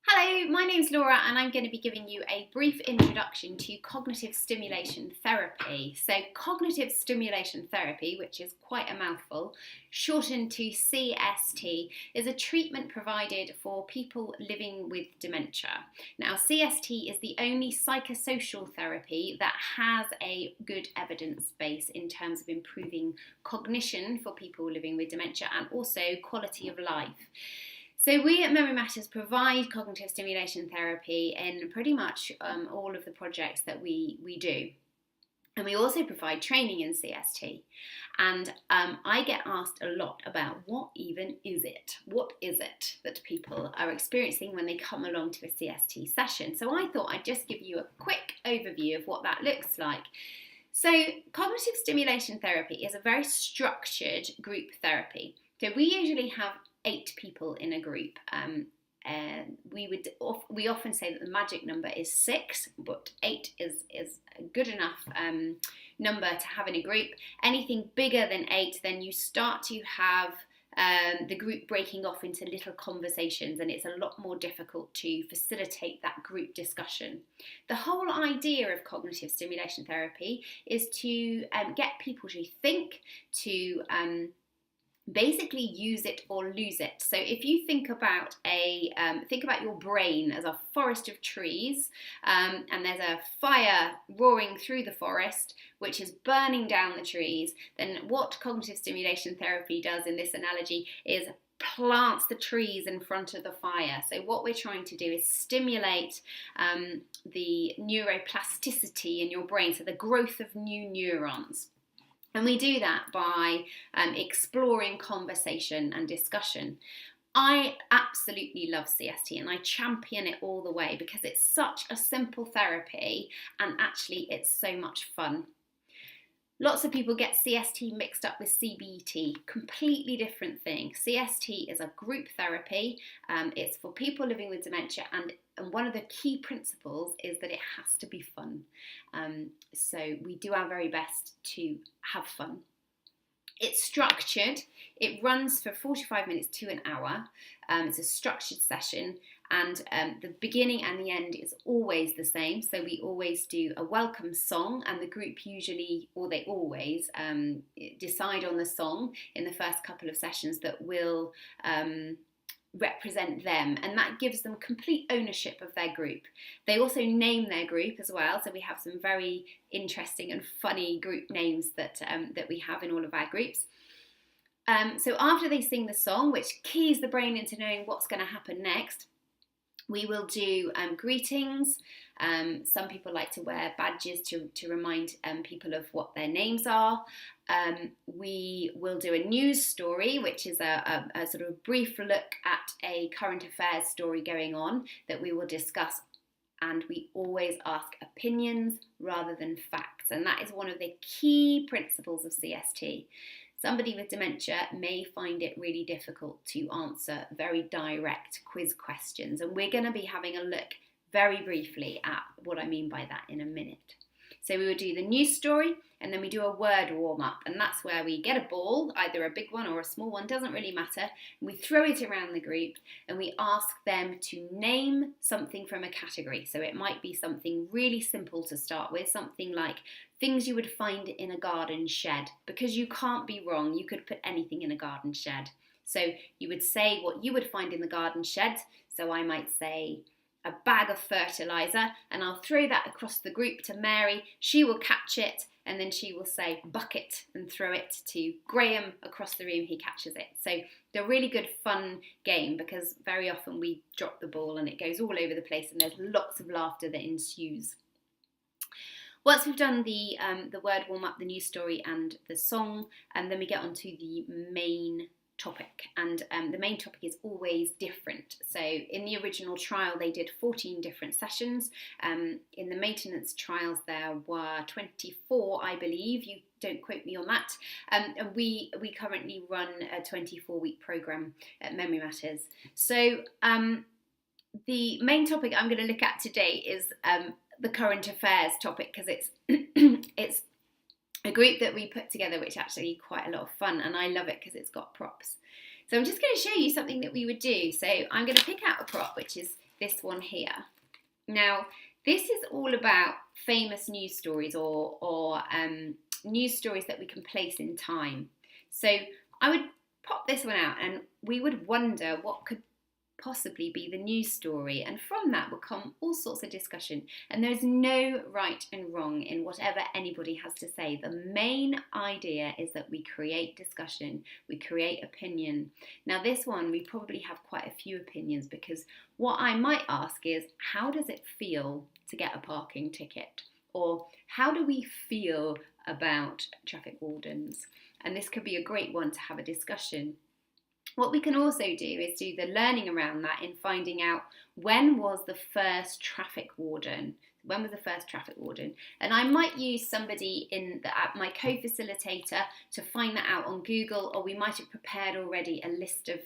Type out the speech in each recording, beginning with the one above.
Hello, my name's Laura and I'm going to be giving you a brief introduction to cognitive stimulation therapy. So cognitive stimulation therapy, which is quite a mouthful, shortened to CST, is a treatment provided for people living with dementia. Now CST is the only psychosocial therapy that has a good evidence base in terms of improving cognition for people living with dementia and also quality of life. So we at Memory Matters provide cognitive stimulation therapy in pretty much all of the projects that we do. And we also provide training in CST. And I get asked a lot about what even is it? What is it that people are experiencing when they come along to a CST session? So I thought I'd just give you a quick overview of what that looks like. So cognitive stimulation therapy is a very structured group therapy. So we usually have 8 people in a group. We often say that the magic number is 6, but 8 is a good enough number to have in a group. Anything bigger than 8, then you start to have the group breaking off into little conversations, and it's a lot more difficult to facilitate that group discussion. The whole idea of cognitive stimulation therapy is to get people to think, to basically use it or lose it. So if you think about your brain as a forest of trees, and there's a fire roaring through the forest which is burning down the trees, then what cognitive stimulation therapy does in this analogy is plants the trees in front of the fire. So what we're trying to do is stimulate the neuroplasticity in your brain, so the growth of new neurons. And we do that by exploring conversation and discussion. I absolutely love CST and I champion it all the way because it's such a simple therapy and actually it's so much fun. Lots of people get CST mixed up with CBT, completely different thing. CST is a group therapy, it's for people living with dementia, and one of the key principles is that it has to be fun. So we do our very best to have fun. It's structured, it runs for 45 minutes to an hour, it's a structured session, and the beginning and the end is always the same. So we always do a welcome song, and the group usually, or they always, decide on the song in the first couple of sessions that will represent them, and that gives them complete ownership of their group. They also name their group as well, so we have some very interesting and funny group names that we have in all of our groups. So after they sing the song, which keys the brain into knowing what's going to happen next, we will do greetings. Some people like to wear badges to remind people of what their names are. We will do a news story, which is a sort of brief look at a current affairs story going on that we will discuss. And we always ask opinions rather than facts. And that is one of the key principles of CST. Somebody with dementia may find it really difficult to answer very direct quiz questions, and we're going to be having a look very briefly at what I mean by that in a minute. So we will do the news story, and then we do a word warm-up, and that's where we get a ball, either a big one or a small one, doesn't really matter, and we throw it around the group, and we ask them to name something from a category. So it might be something really simple to start with, something like things you would find in a garden shed, because you can't be wrong, you could put anything in a garden shed. So you would say what you would find in the garden shed, so I might say a bag of fertiliser, and I'll throw that across the group to Mary. She will catch it, and then she will say bucket and throw it to Graham across the room. He catches it. So they're a really good fun game because very often we drop the ball and it goes all over the place and there's lots of laughter that ensues. Once we've done the word warm-up, the news story and the song, and then we get on to the main topic, and the main topic is always different. So in the original trial they did 14 different sessions. In the maintenance trials there were 24, I believe. You don't quote me on that. And we currently run a 24-week programme at Memory Matters. So the main topic I'm going to look at today is the current affairs topic, because it's it's a group that we put together which actually quite a lot of fun, and I love it because it's got props. So I'm just going to show you something that we would do. So I'm going to pick out a prop which is this one here. Now, this is all about famous news stories or news stories that we can place in time. So I would pop this one out and we would wonder what could possibly be the news story, and from that will come all sorts of discussion, and there's no right and wrong in whatever anybody has to say. The main idea is that we create discussion, we create opinion. Now this one we probably have quite a few opinions, because what I might ask is, how does it feel to get a parking ticket? Or how do we feel about traffic wardens? And this could be a great one to have a discussion. What we can also do is do the learning around that in finding out, when was the first traffic warden? When was the first traffic warden? And I might use somebody in my co-facilitator to find that out on Google, or we might have prepared already a list of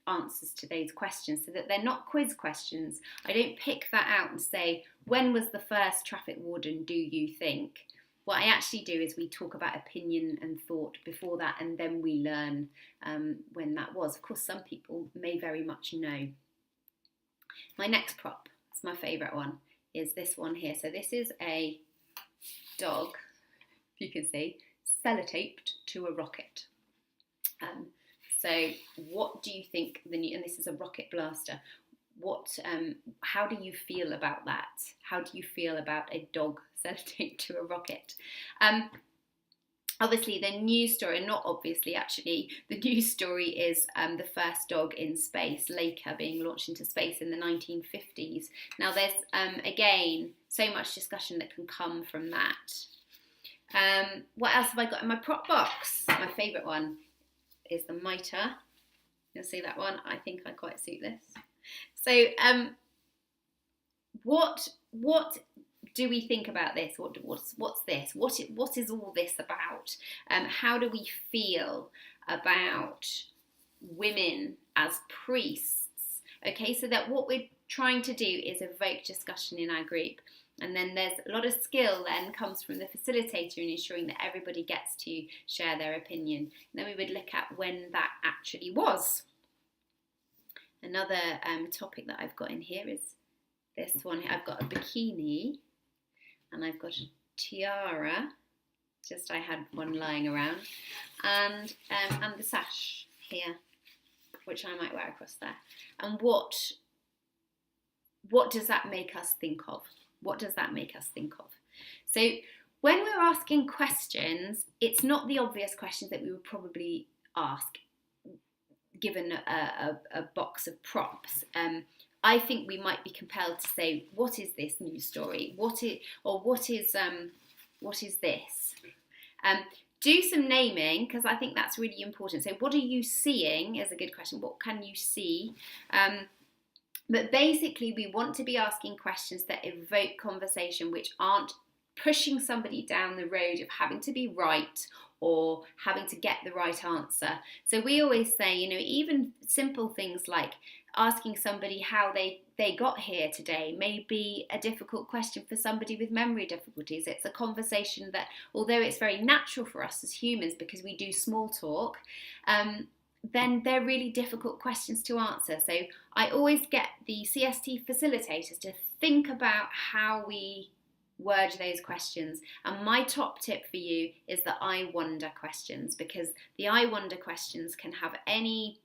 answers to those questions, so that they're not quiz questions. I don't pick that out and say, when was the first traffic warden, do you think? What I actually do is we talk about opinion and thought before that, and then we learn when that was. Of course, some people may very much know. My next prop, it's my favourite one, is this one here. So this is a dog, if you can see, sellotaped to a rocket. So what do you think, and this is a rocket blaster, how do you feel about that? How do you feel about a dog sellotaped to a rocket? Obviously the news story, not obviously actually, the news story is the first dog in space, Laika, being launched into space in the 1950s. Now there's, again, so much discussion that can come from that. What else have I got in my prop box? My favourite one is the mitre. You'll see that one. I think I quite suit this. So what do we think about this? What's this? What is all this about? How do we feel about women as priests? Okay, so that what we're trying to do is evoke discussion in our group. And then there's a lot of skill then comes from the facilitator in ensuring that everybody gets to share their opinion. And then we would look at when that actually was. Another topic that I've got in here is this one. I've got a bikini and I've got a tiara. Just I had one lying around, and the sash here, which I might wear across there. And what does that make us think of? What does that make us think of? So when we're asking questions, it's not the obvious questions that we would probably ask given a box of props. I think we might be compelled to say, what is this news story? What is this? Do some naming, because I think that's really important. So what are you seeing is a good question. What can you see? But basically we want to be asking questions that evoke conversation, which aren't pushing somebody down the road of having to be right or having to get the right answer. So we always say, even simple things like asking somebody how they got here today may be a difficult question for somebody with memory difficulties. It's a conversation that, although it's very natural for us as humans because we do small talk, then they're really difficult questions to answer. So I always get the CST facilitators to think about how we word those questions. And my top tip for you is the I wonder questions, because the I wonder questions can have any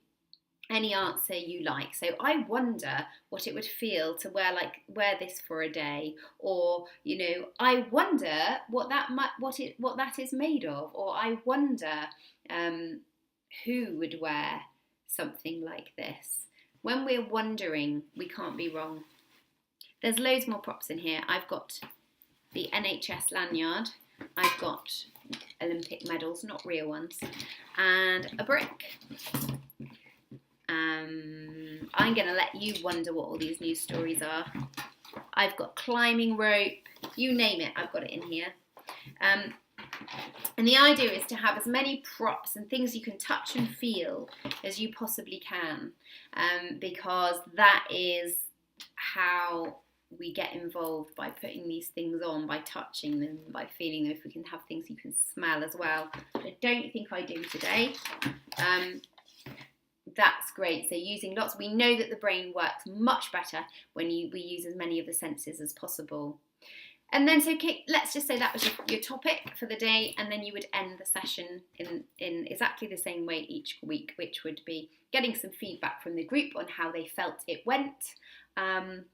answer you like. So I wonder what it would feel to wear this for a day, or I wonder what that is made of, or I wonder who would wear something like this. When we're wondering, we can't be wrong. There's loads more props in here. I've got the NHS lanyard, I've got Olympic medals, not real ones, and a brick. I'm going to let you wonder what all these news stories are. I've got climbing rope, you name it, I've got it in here. And the idea is to have as many props and things you can touch and feel as you possibly can, because that is how we get involved, by putting these things on, by touching them, by feeling them. If we can have things you can smell as well, which I don't think I do today. That's great. So using lots, we know that the brain works much better when we use as many of the senses as possible. And then, so Kate, let's just say that was your topic for the day, and then you would end the session in exactly the same way each week, which would be getting some feedback from the group on how they felt it went. And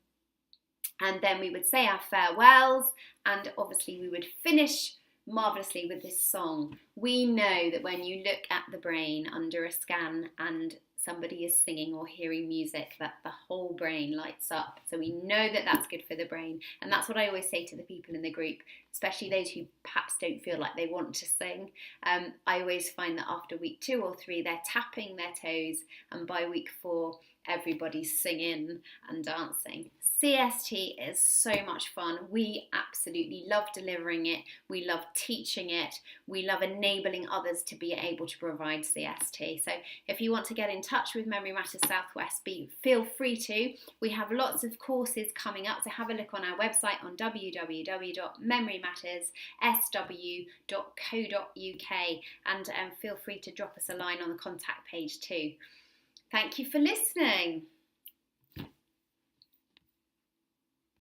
then we would say our farewells, and obviously we would finish marvellously with this song. We know that when you look at the brain under a scan and somebody is singing or hearing music, that the whole brain lights up. So we know that that's good for the brain. And that's what I always say to the people in the group, especially those who perhaps don't feel like they want to sing. I always find that after week 2 or 3, they're tapping their toes, and by week 4, everybody's singing and dancing. CST is so much fun. We absolutely love delivering it. We love teaching it. We love enabling others to be able to provide CST. So if you want to get in touch with Memory Matters Southwest, feel free to. We have lots of courses coming up, so have a look on our website on www.memorymatterssw.co.uk, and feel free to drop us a line on the contact page too. Thank you for listening.